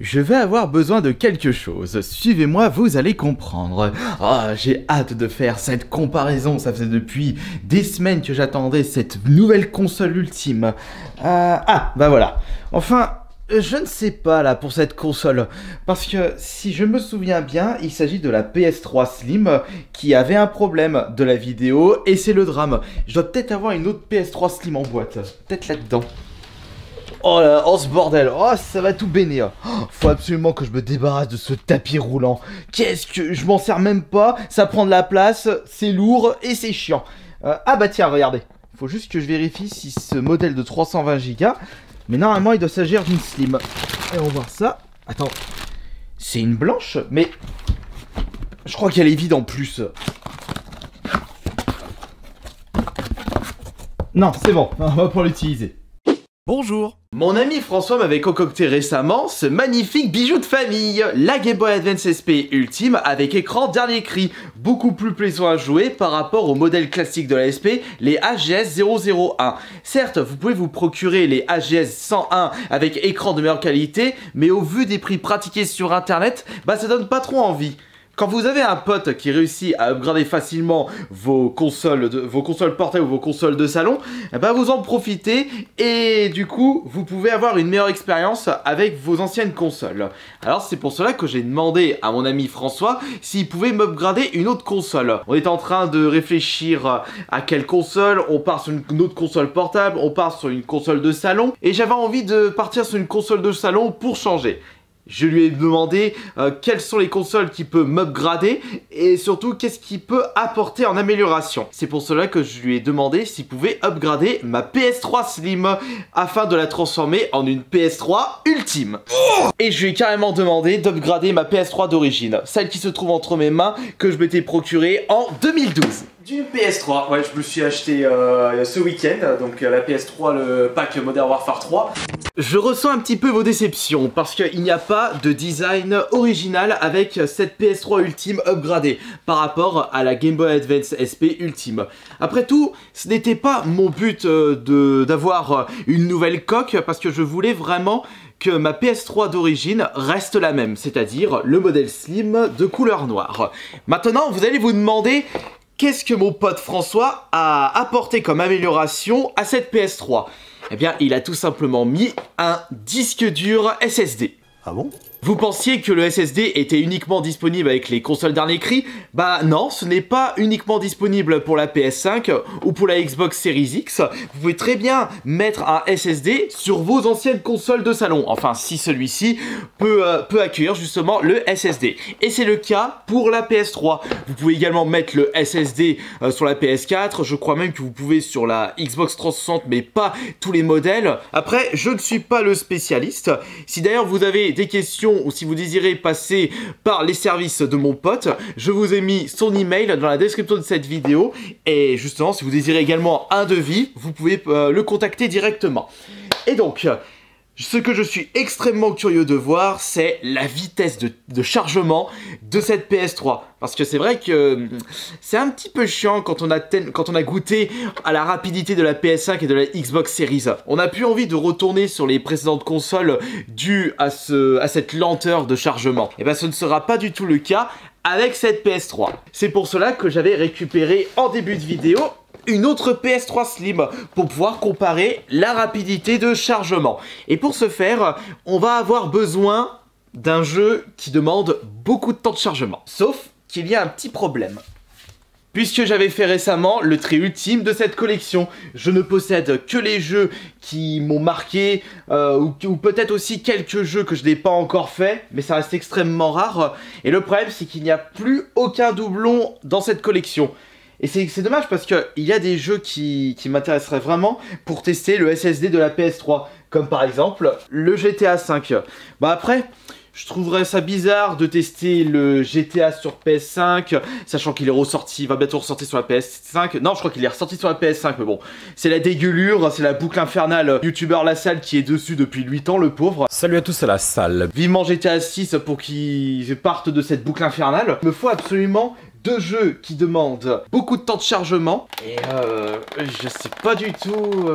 Je vais avoir besoin de quelque chose. Suivez-moi, vous allez comprendre. Ah, j'ai hâte de faire cette comparaison. Ça faisait depuis des semaines que j'attendais cette nouvelle console ultime. Bah voilà. Enfin, je ne sais pas là pour cette console. Parce que si je me souviens bien, il s'agit de la PS3 Slim qui avait un problème de la vidéo et c'est le drame. Je dois peut-être avoir une autre PS3 Slim en boîte. Peut-être là-dedans. Oh là, oh ce bordel, oh ça va tout bénir. Oh, faut absolument que je me débarrasse de ce tapis roulant. Qu'est-ce que... je m'en sers même pas, ça prend de la place, c'est lourd et c'est chiant. Ah bah tiens, regardez. Faut juste que je vérifie si ce modèle de 320 Go, mais normalement il doit s'agir d'une Slim. Et on va voir ça. Attends, c'est une blanche, mais... je crois qu'elle est vide en plus. Non, c'est bon, on va pouvoir l'utiliser. Bonjour. Mon ami François m'avait concocté récemment ce magnifique bijou de famille, la Game Boy Advance SP Ultime avec écran dernier cri, beaucoup plus plaisant à jouer par rapport au modèle classique de la SP, les AGS 001. Certes, vous pouvez vous procurer les AGS 101 avec écran de meilleure qualité, mais au vu des prix pratiqués sur internet, bah ça donne pas trop envie. Quand vous avez un pote qui réussit à upgrader facilement vos consoles portables ou vos consoles de salon, bah vous en profitez et du coup vous pouvez avoir une meilleure expérience avec vos anciennes consoles. Alors c'est pour cela que j'ai demandé à mon ami François s'il pouvait m'upgrader une autre console. On est en train de réfléchir à quelle console, on part sur une autre console portable, on part sur une console de salon et j'avais envie de partir sur une console de salon pour changer. Je lui ai demandé quelles sont les consoles qui peuvent m'upgrader et surtout qu'est-ce qu'il peut apporter en amélioration. C'est pour cela que je lui ai demandé s'il pouvait upgrader ma PS3 Slim afin de la transformer en une PS3 Ultime. Et je lui ai carrément demandé d'upgrader ma PS3 d'origine, celle qui se trouve entre mes mains que je m'étais procurée en 2012. D'une PS3, ouais, je me suis acheté ce week-end, donc la PS3, le pack Modern Warfare 3. Je ressens un petit peu vos déceptions, parce qu'il n'y a pas de design original avec cette PS3 Ultime upgradée, par rapport à la Game Boy Advance SP Ultime. Après tout, ce n'était pas mon but d'avoir une nouvelle coque, parce que je voulais vraiment que ma PS3 d'origine reste la même, c'est-à-dire le modèle Slim de couleur noire. Maintenant, vous allez vous demander... qu'est-ce que mon pote François a apporté comme amélioration à cette PS3? Eh bien, il a tout simplement mis un disque dur SSD. Ah bon? Vous pensiez que le SSD était uniquement disponible avec les consoles dernier cri? Bah non, ce n'est pas uniquement disponible pour la PS5 ou pour la Xbox Series X. Vous pouvez très bien mettre un SSD sur vos anciennes consoles de salon. Enfin, si celui-ci peut accueillir justement le SSD. Et c'est le cas pour la PS3. Vous pouvez également mettre le SSD sur la PS4. Je crois même que vous pouvez sur la Xbox 360, mais pas tous les modèles. Après, je ne suis pas le spécialiste. Si d'ailleurs vous avez des questions ou si vous désirez passer par les services de mon pote, je vous ai mis son email dans la description de cette vidéo et justement si vous désirez également un devis, vous pouvez le contacter directement. Et donc, ce que je suis extrêmement curieux de voir, c'est la vitesse de chargement de cette PS3. Parce que c'est vrai que c'est un petit peu chiant quand on a goûté à la rapidité de la PS5 et de la Xbox Series. On n'a plus envie de retourner sur les précédentes consoles dues à cette lenteur de chargement. Et bien ce ne sera pas du tout le cas avec cette PS3. C'est pour cela que j'avais récupéré en début de vidéo une autre PS3 Slim pour pouvoir comparer la rapidité de chargement. Et pour ce faire, on va avoir besoin d'un jeu qui demande beaucoup de temps de chargement. Sauf qu'il y a un petit problème. Puisque j'avais fait récemment le tri ultime de cette collection, je ne possède que les jeux qui m'ont marqué, ou peut-être aussi quelques jeux que je n'ai pas encore fait, mais ça reste extrêmement rare. Et le problème, c'est qu'il n'y a plus aucun doublon dans cette collection. Et c'est dommage parce qu'il y a des jeux qui m'intéresseraient vraiment pour tester le SSD de la PS3. Comme par exemple le GTA V. Bah après, je trouverais ça bizarre de tester le GTA sur PS5, sachant qu'il est ressorti, il va bientôt ressortir sur la PS5. Non, je crois qu'il est ressorti sur la PS5, mais bon. C'est la dégueulure, c'est la boucle infernale. YouTuber La Salle qui est dessus depuis 8 ans, le pauvre. Salut à tous à La Salle. Vivement GTA 6 pour qu'ils partent de cette boucle infernale. Il me faut absolument deux jeux qui demandent beaucoup de temps de chargement. Et je sais pas du tout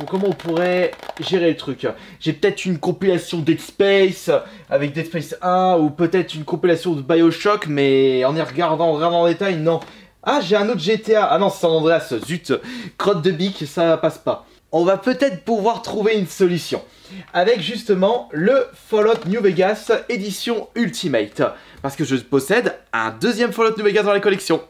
comment on pourrait gérer le truc. J'ai peut-être une compilation Dead Space avec Dead Space 1 ou peut-être une compilation de BioShock, mais en y regardant vraiment en détail, non. Ah, j'ai un autre GTA. Ah non, c'est San Andreas, zut. Crotte de bique, ça passe pas. On va peut-être pouvoir trouver une solution avec justement le Fallout New Vegas édition Ultimate, parce que je possède un deuxième Fallout New Vegas dans la collection.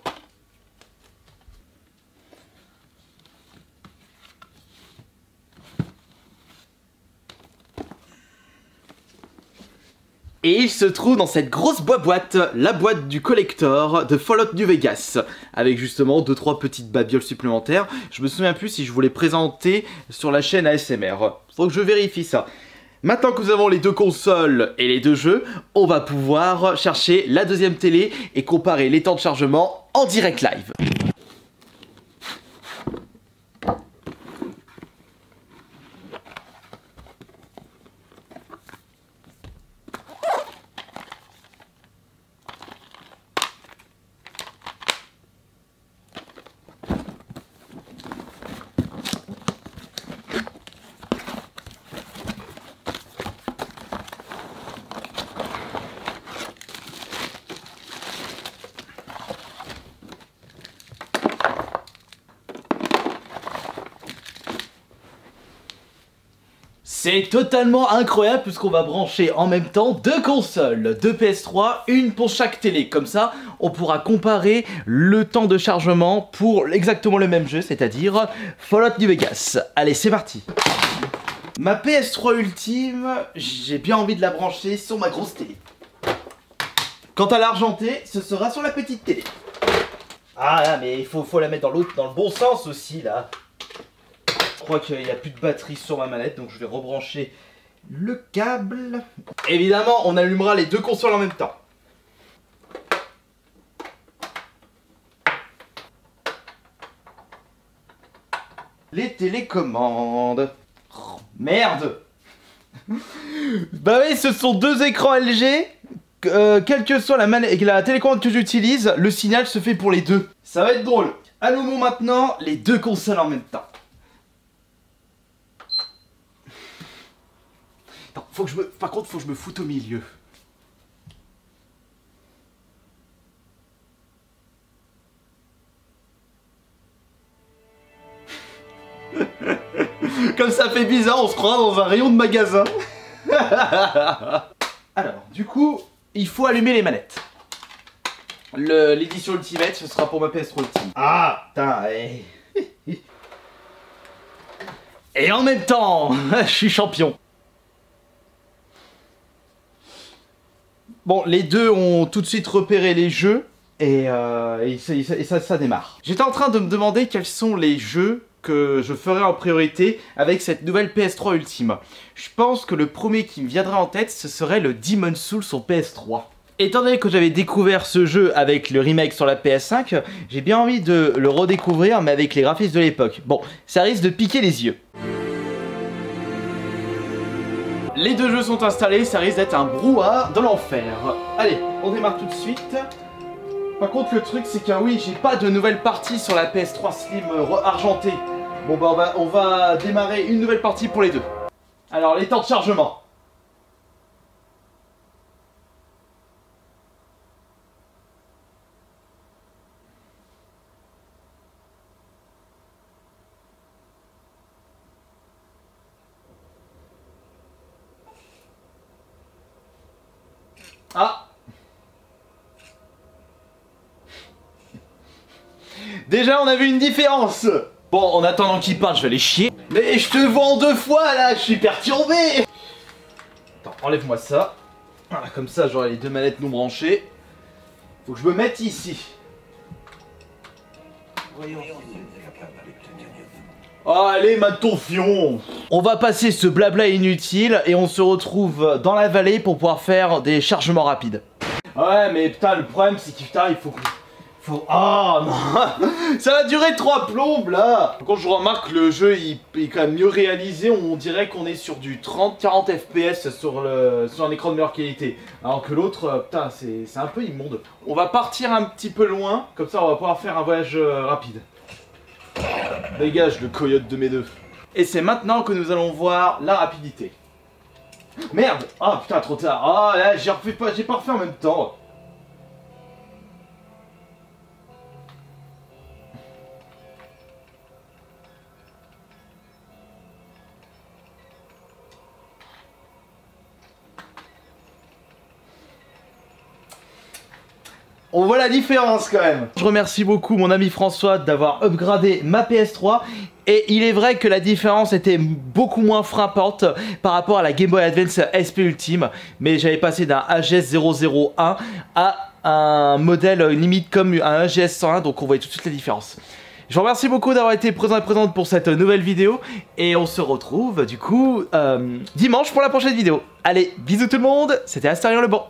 Et il se trouve dans cette grosse boîte, la boîte du collector de Fallout New Vegas, avec justement 2-3 petites babioles supplémentaires. Je me souviens plus si je vous les présentais sur la chaîne ASMR. Faut que je vérifie ça. Maintenant que nous avons les deux consoles et les deux jeux, on va pouvoir chercher la deuxième télé et comparer les temps de chargement en direct live. C'est totalement incroyable puisqu'on va brancher en même temps deux consoles, deux PS3, une pour chaque télé. Comme ça, on pourra comparer le temps de chargement pour exactement le même jeu, c'est-à-dire Fallout New Vegas. Allez, c'est parti. Ma PS3 ultime, j'ai bien envie de la brancher sur ma grosse télé. Quant à l'argenté, ce sera sur la petite télé. Ah là, mais il faut la mettre dans le bon sens aussi, là. Je crois qu'il n'y a plus de batterie sur ma manette, donc je vais rebrancher le câble. Évidemment, on allumera les deux consoles en même temps. Les télécommandes. Oh, merde. Bah oui, ce sont deux écrans LG. Quelle que soit la télécommande que j'utilise, le signal se fait pour les deux. Ça va être drôle. Allumons maintenant les deux consoles en même temps. Non, par contre, faut que je me foute au milieu. Comme ça fait bizarre, on se croira dans un rayon de magasin. Alors, du coup, il faut allumer les manettes. L'édition Ultimate, ce sera pour ma PS3 Ultimate. Ah, putain, Et en même temps, je suis champion. Bon, les deux ont tout de suite repéré les jeux et ça démarre. J'étais en train de me demander quels sont les jeux que je ferai en priorité avec cette nouvelle PS3 Ultime. Je pense que le premier qui me viendra en tête, ce serait le Demon's Souls sur PS3. Étant donné que j'avais découvert ce jeu avec le remake sur la PS5, j'ai bien envie de le redécouvrir mais avec les graphismes de l'époque. Bon, ça risque de piquer les yeux. Les deux jeux sont installés, ça risque d'être un brouhaha de l'enfer. Allez, on démarre tout de suite. Par contre, le truc, c'est que oui, j'ai pas de nouvelle partie sur la PS3 Slim argentée. Bon bah on va démarrer une nouvelle partie pour les deux. Alors, les temps de chargement. Ah! Déjà on a vu une différence. Bon, en attendant qu'il parte, je vais aller chier. Mais je te vois en deux fois là, je suis perturbé. Attends, enlève-moi ça. Voilà, comme ça j'aurai les deux manettes non branchées. Faut que je me mette ici. Oh, allez, ton fion. On va passer ce blabla inutile et on se retrouve dans la vallée pour pouvoir faire des chargements rapides. Ouais, mais putain, le problème c'est qu'il Faut... Oh non. Ça va durer 3 plombes là. Quand je remarque que le jeu il est quand même mieux réalisé, on dirait qu'on est sur du 30-40 FPS sur un écran de meilleure qualité. Alors que l'autre, putain, c'est un peu immonde. On va partir un petit peu loin, comme ça on va pouvoir faire un voyage rapide. Dégage le coyote de mes deux. Et c'est maintenant que nous allons voir la rapidité. Merde. Ah putain, trop tard. Ah là, j'ai pas refait en même temps. On voit la différence quand même. Je remercie beaucoup mon ami François d'avoir upgradé ma PS3. Et il est vrai que la différence était beaucoup moins frappante par rapport à la Game Boy Advance SP Ultime. Mais j'avais passé d'un AGS 001 à un modèle limite comme un AGS 101. Donc on voit tout de suite la différence. Je vous remercie beaucoup d'avoir été présent et présente pour cette nouvelle vidéo. Et on se retrouve du coup dimanche pour la prochaine vidéo. Allez, bisous tout le monde. C'était Astarion le Bon.